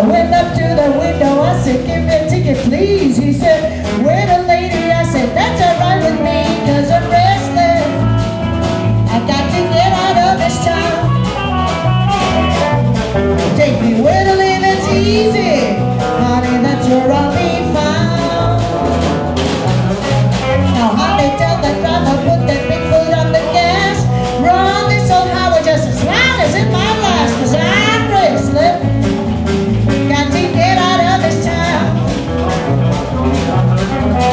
I went up to the window, I said, give me a ticket, please. He said, wait a lady. I said, that's all right with me, cause I'm restless. I got to get out of this town. Take me where to live, it's easy. Honey, that's where I'll be found. Now, honey, tell the driver, put that big foot on the gas. Run this old highway just as loud as it might last, cause I'm restless. Got to get out of this town.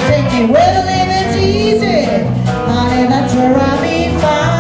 Take me where to live, it's easy. Honey, that's where I'll be found.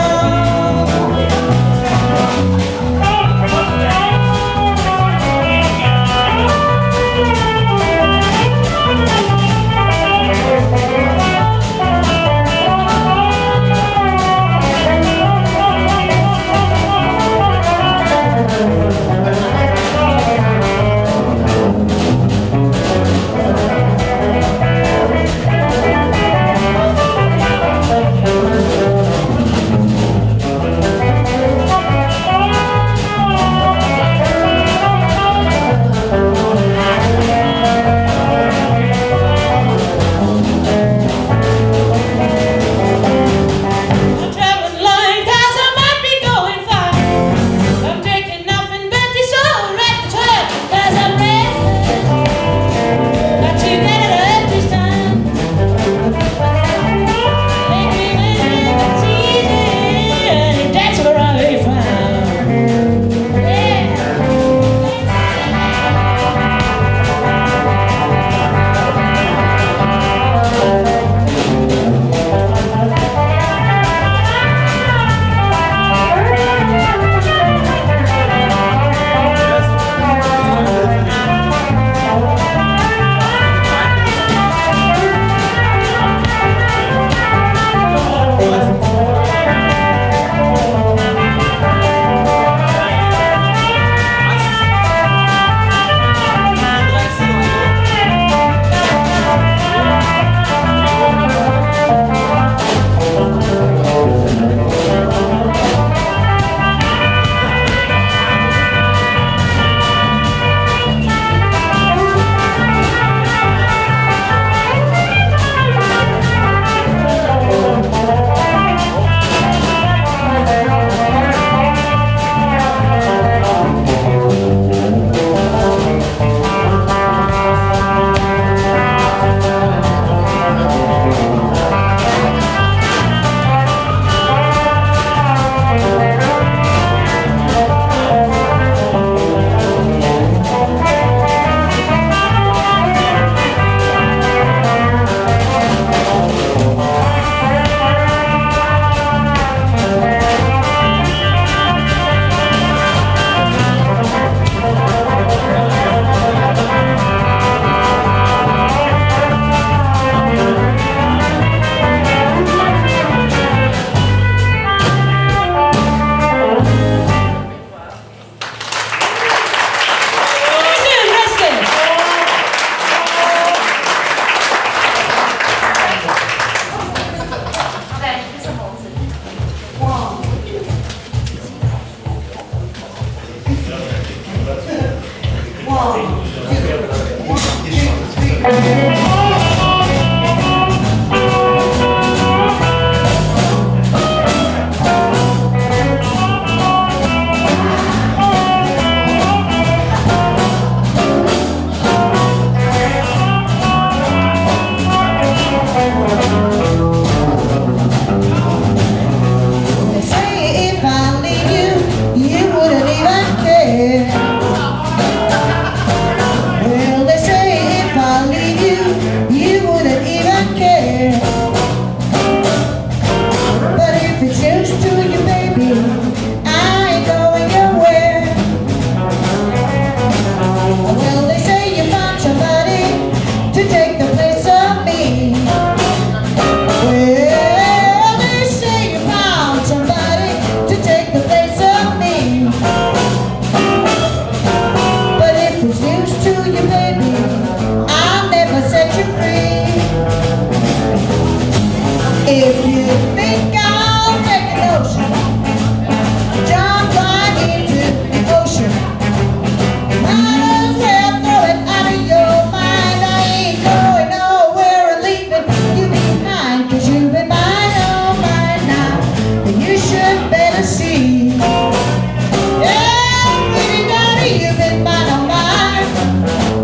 Might as well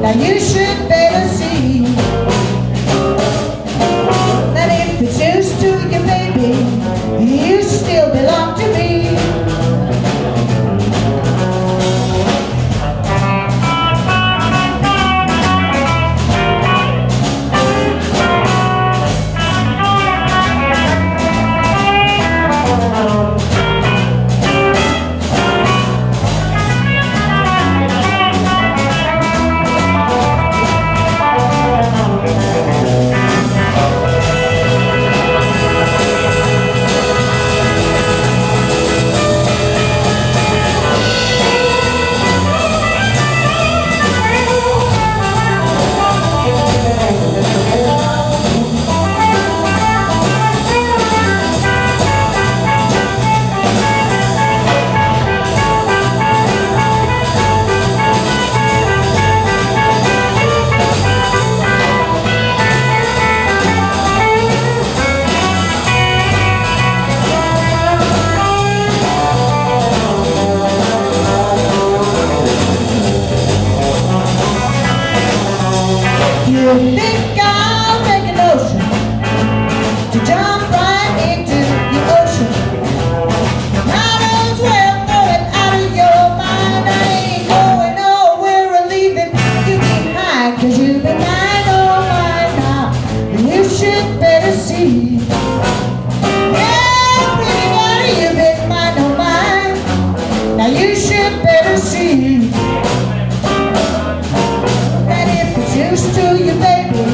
Now you should better see that if it's used to you, baby, you still belong to me. You think I'll make a notion to jump right into the ocean? Might as well throw it out of your mind. I ain't going nowhere or leaving you behind, 'cause you've been mine, oh mine now, and you should better see. Yeah, pretty buddy, you've been mine, oh mine, now you should better see that if it's used to you, baby,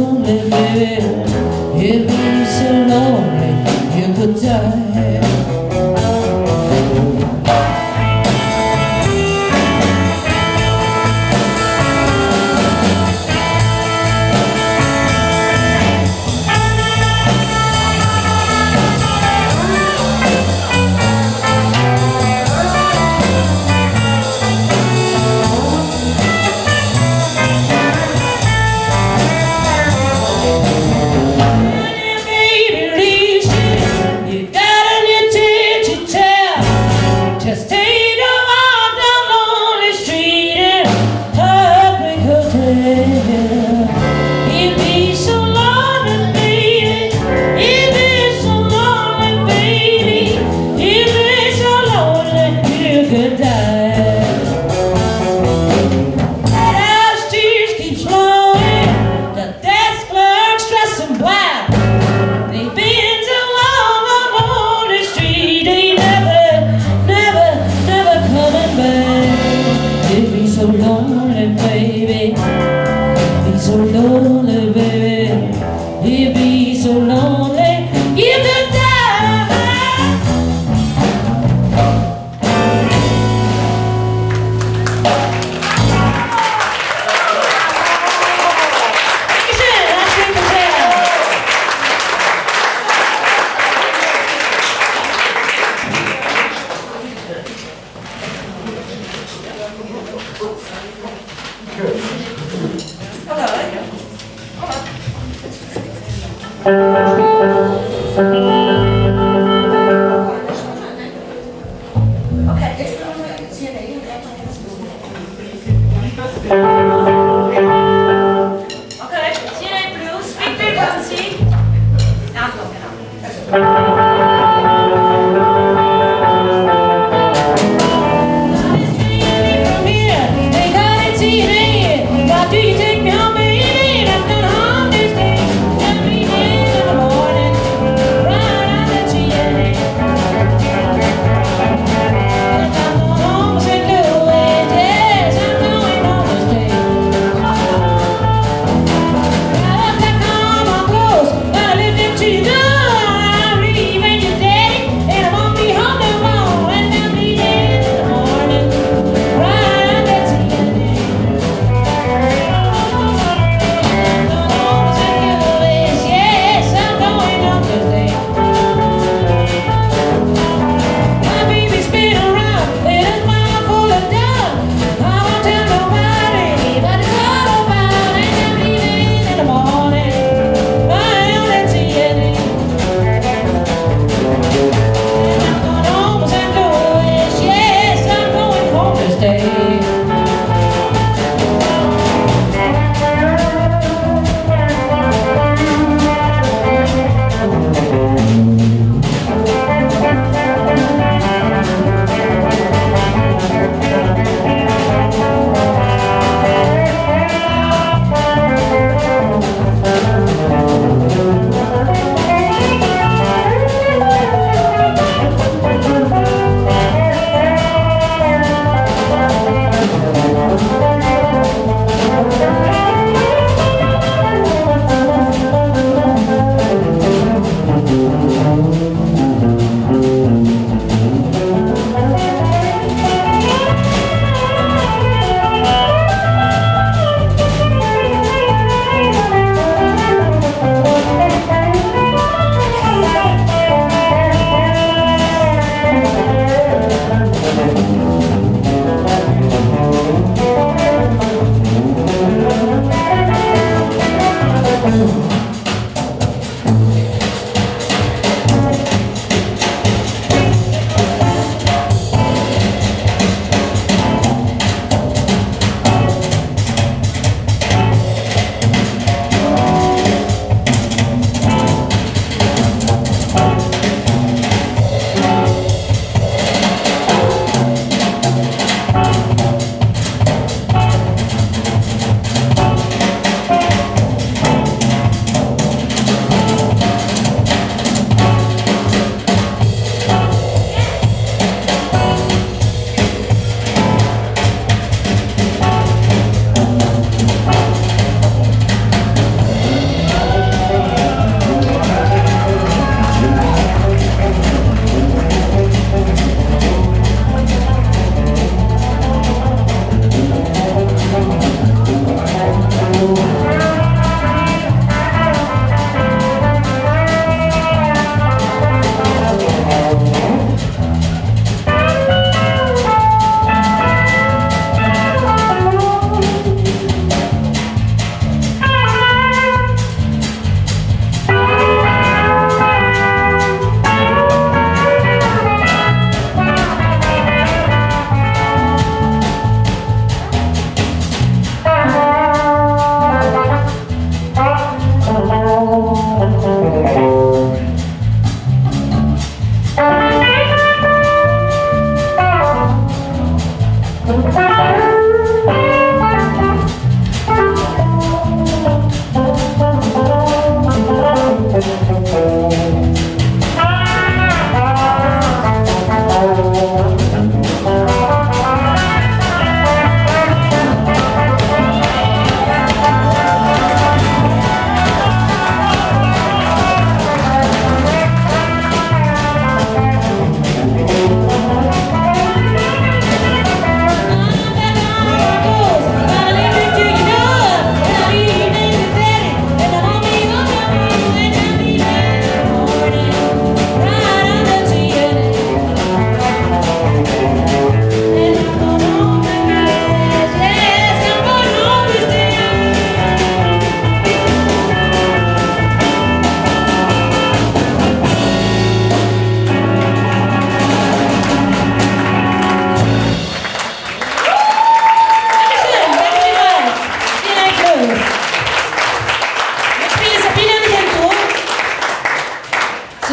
lonely, baby. You'd be so lonely you could die. You'd be so lonely, you could die. Even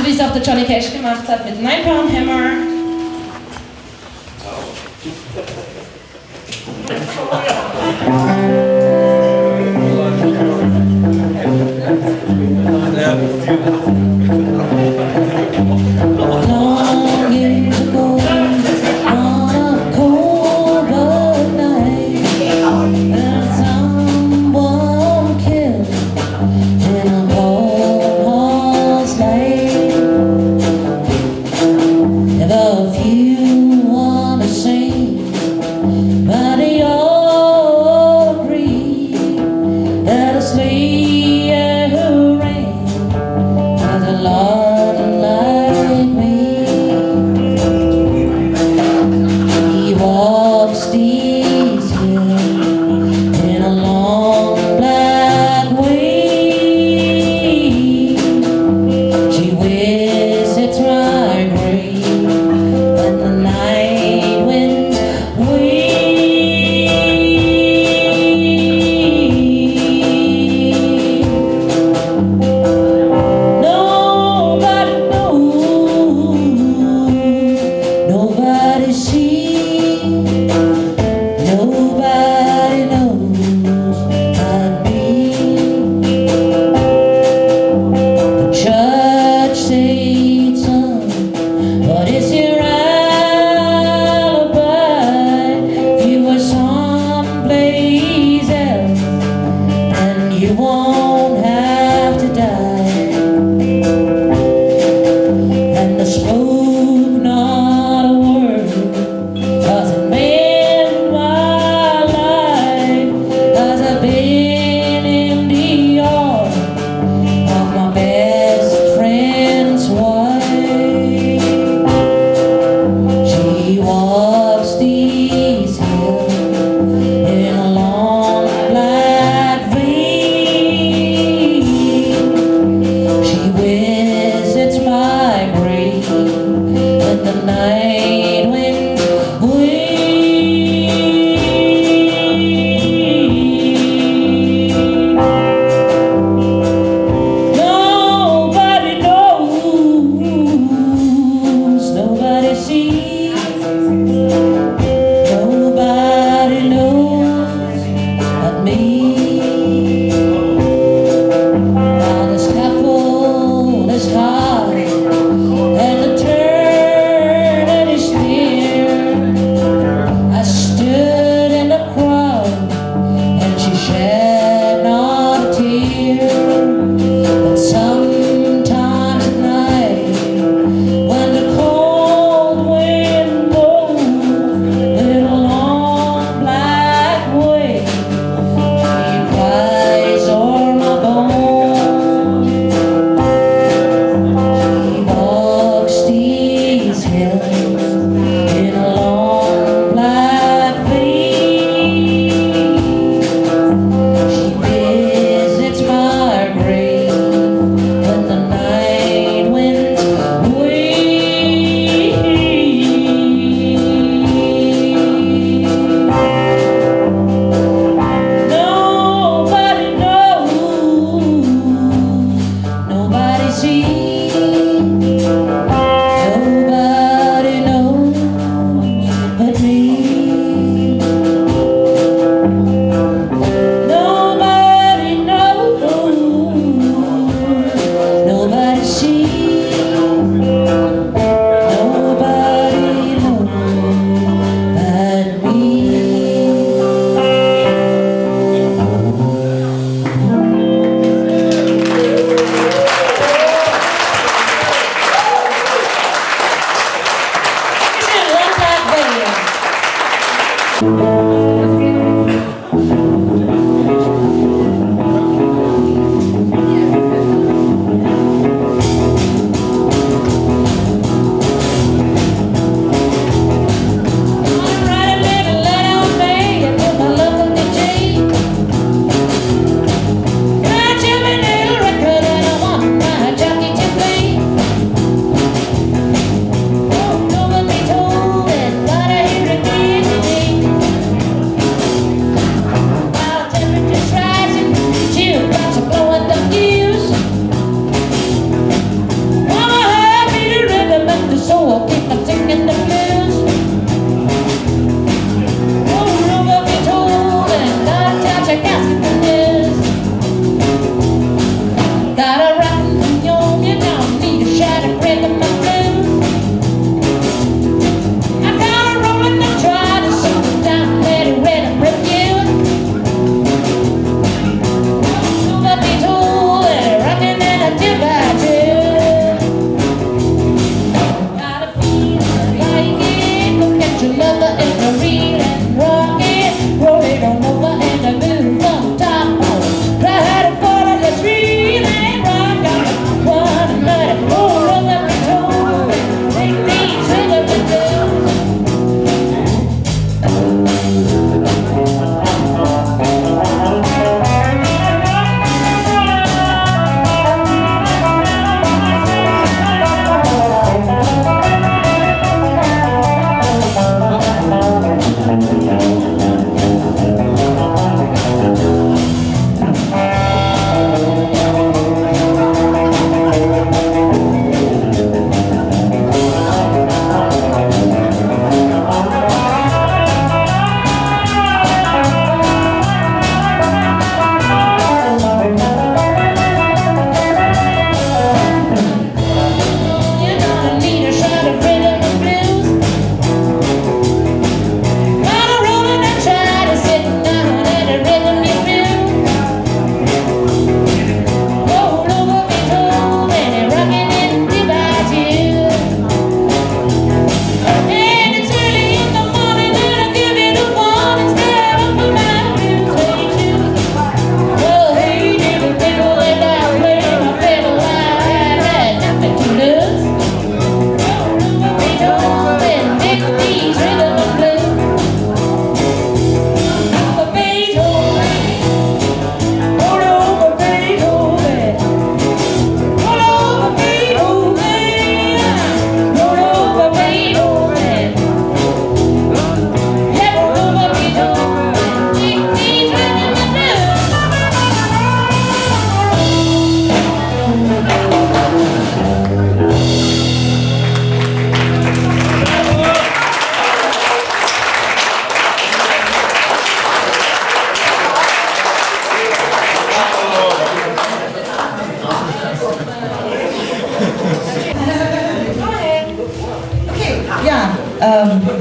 wie es auch der Johnny Cash gemacht hat mit 9 Pound Hammer. Long years ago, on a cold night, there's someone killed in a cold horse lane. The few wanna sing, but they all agree that a sleigh rain has a lot like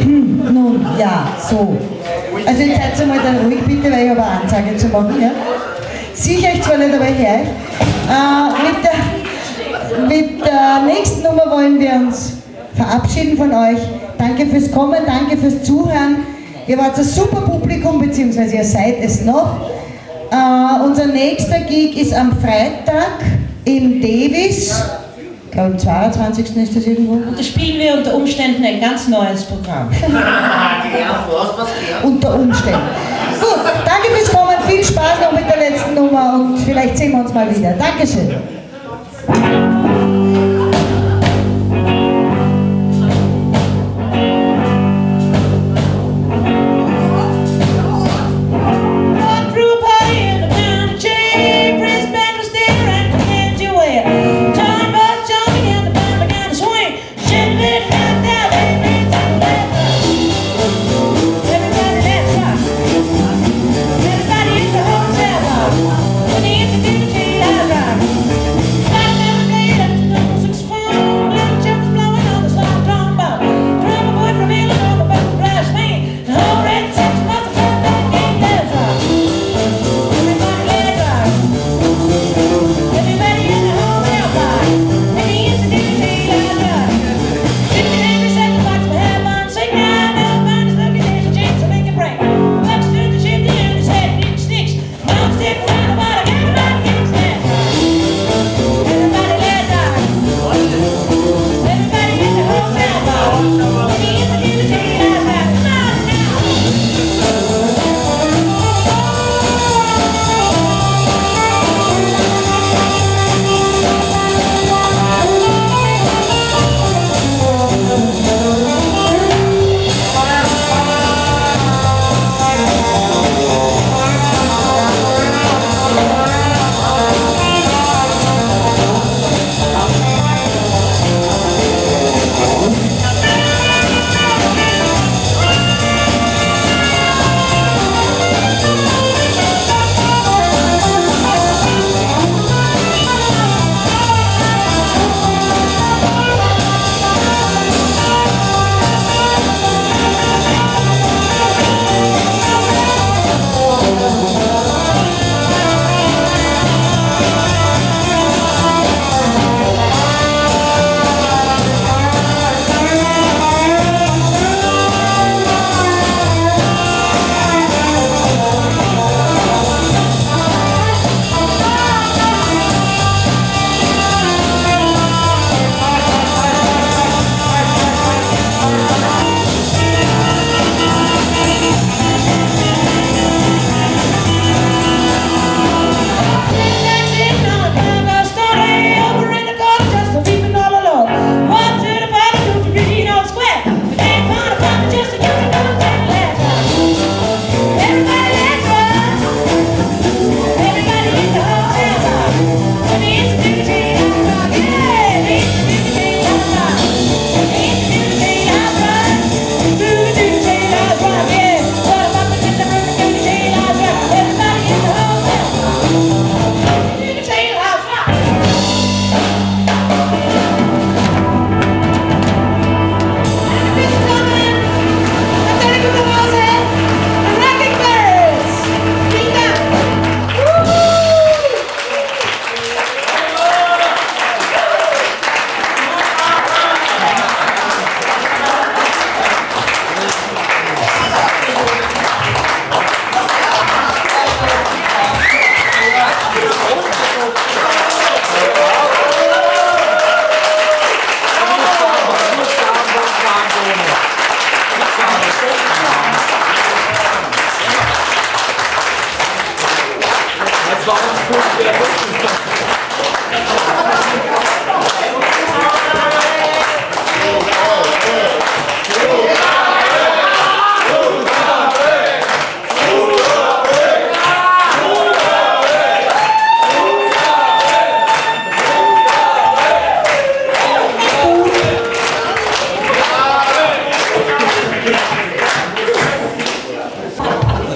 Nun, ja, so. Also jetzt seid ihr mal dann ruhig bitte, weil ich habe eine Ansage zu machen, ja? Sehe ich euch zwar nicht, aber ich höre euch. Mit der nächsten Nummer wollen wir uns verabschieden von euch. Danke fürs Kommen, danke fürs Zuhören. Ihr wart ein super Publikum, beziehungsweise ihr seid es noch. Unser nächster Gig ist am Freitag im Davis. Ich glaube, am 22. ist das irgendwo. Und da spielen wir unter Umständen ein ganz neues Programm. Unter Umständen. Gut, danke fürs Kommen, viel Spaß noch mit der letzten Nummer und vielleicht sehen wir uns mal wieder. Dankeschön.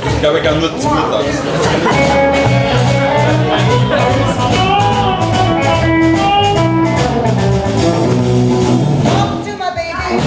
Ich glaube, ich kann nur zu mittags. Talk to my baby.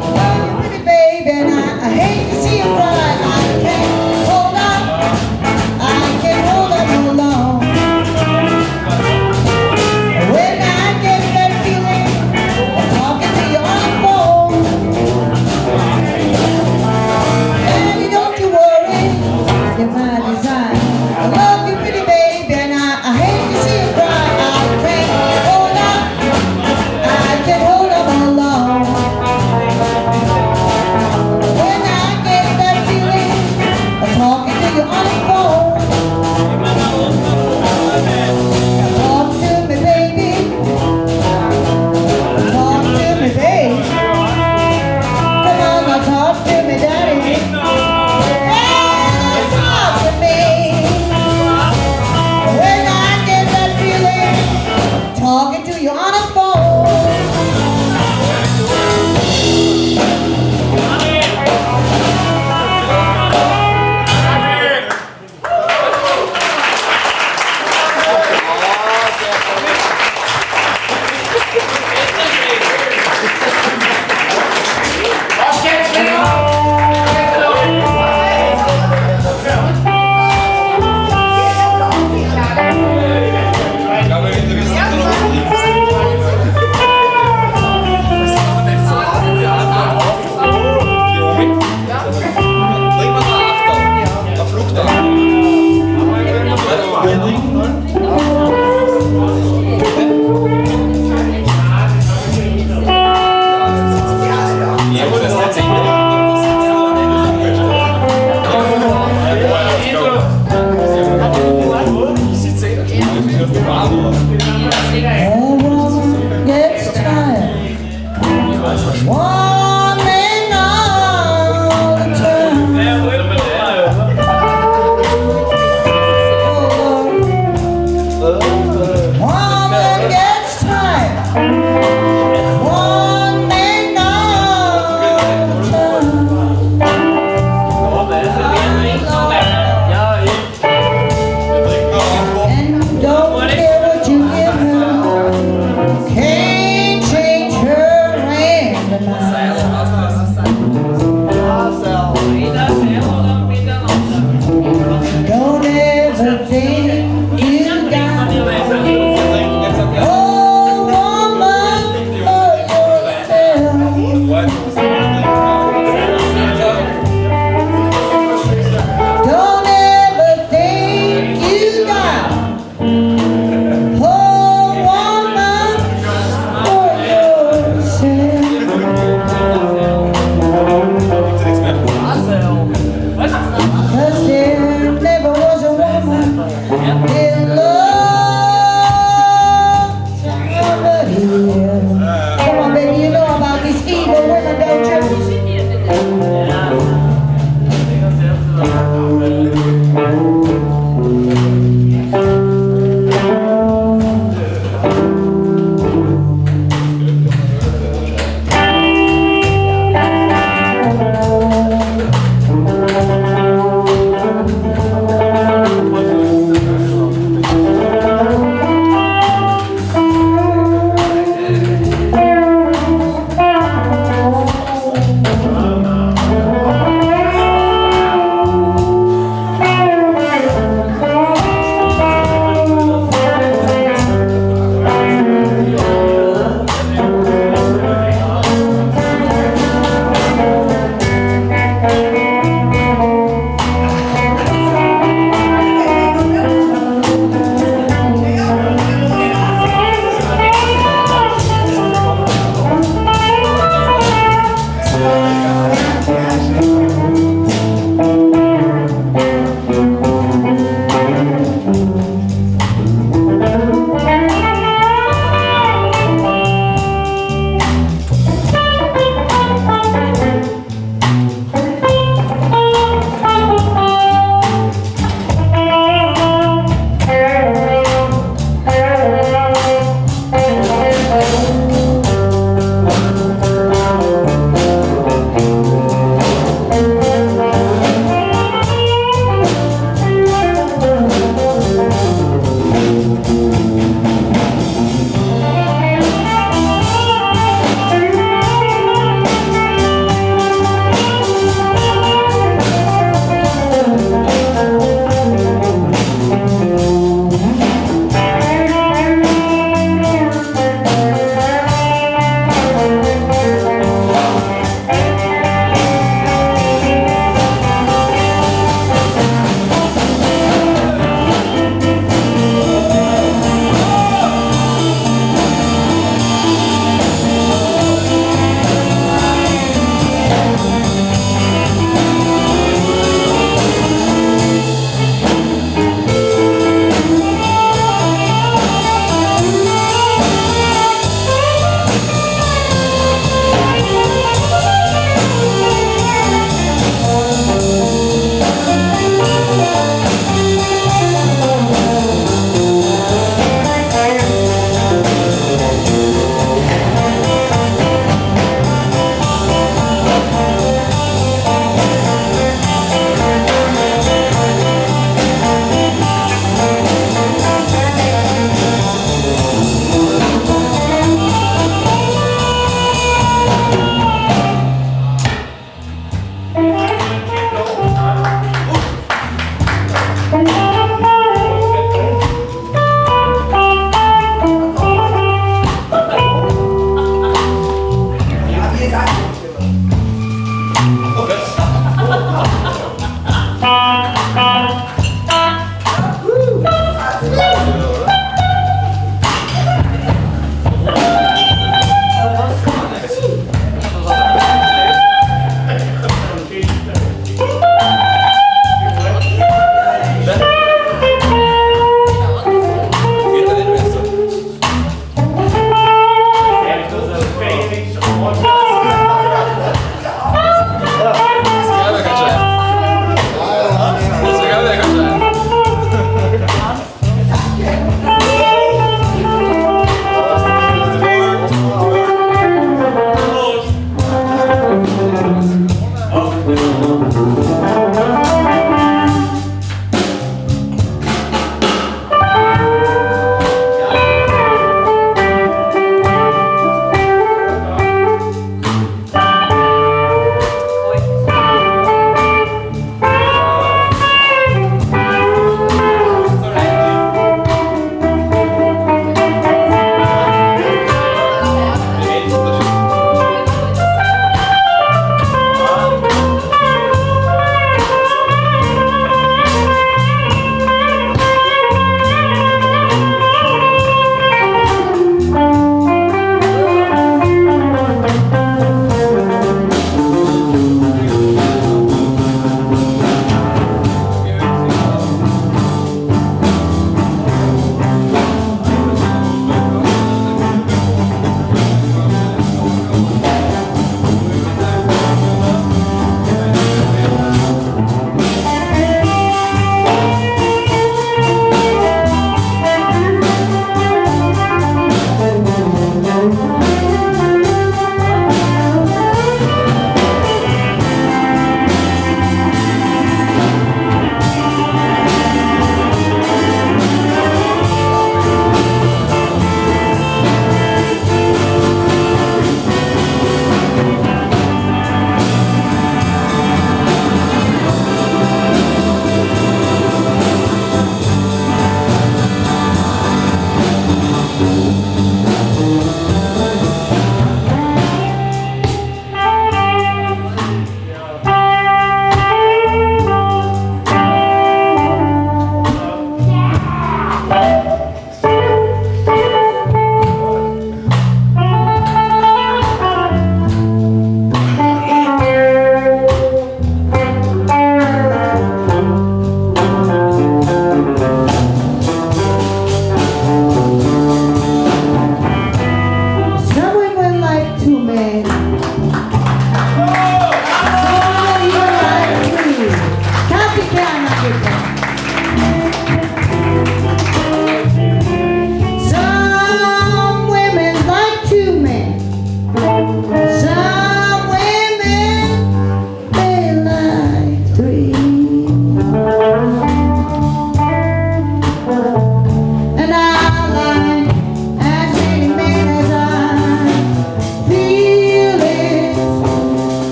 Love you, pretty baby, and I hate to see you cry. I can't hold on. I can't hold on no long. When I get that feeling of talking to you on the phone, baby, don't you worry, you're my design. I love you, pretty baby, and I hate to see you cry. I can't hold on. I can't hold on no long. When I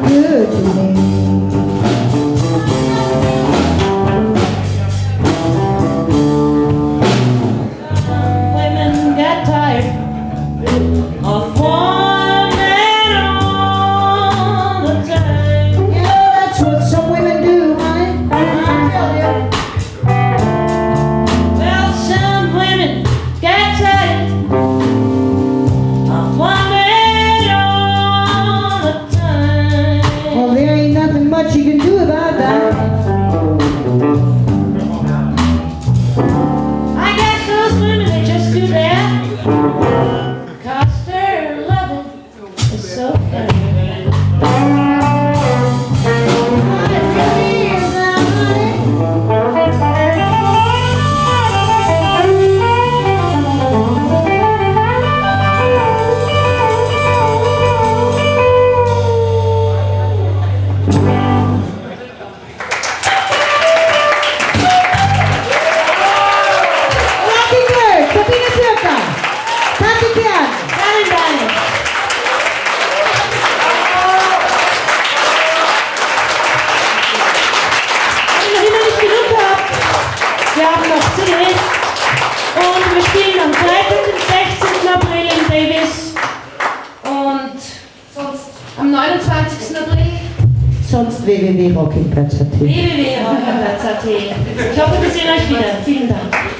good to me. Women get tired of one man all the time. You know that's what some women do, honey. I tell you. Well, some women get tired of one man all the time. Well, there ain't nothing much you can do about that. I guess those women, they just do that because their loving is so fair. It really is now, honey. Mockingbird, Sabine Zirka, Tati Kian. Nein, nein. Wenn ihr noch nicht genug habt, wir haben noch CDs und wir spielen am 13. und 16. April in Davis und sonst am 29. April Sonst www.rockingplatz.at. www.rockingplatz.at. Ich hoffe, wir sehen euch wieder. Vielen Dank.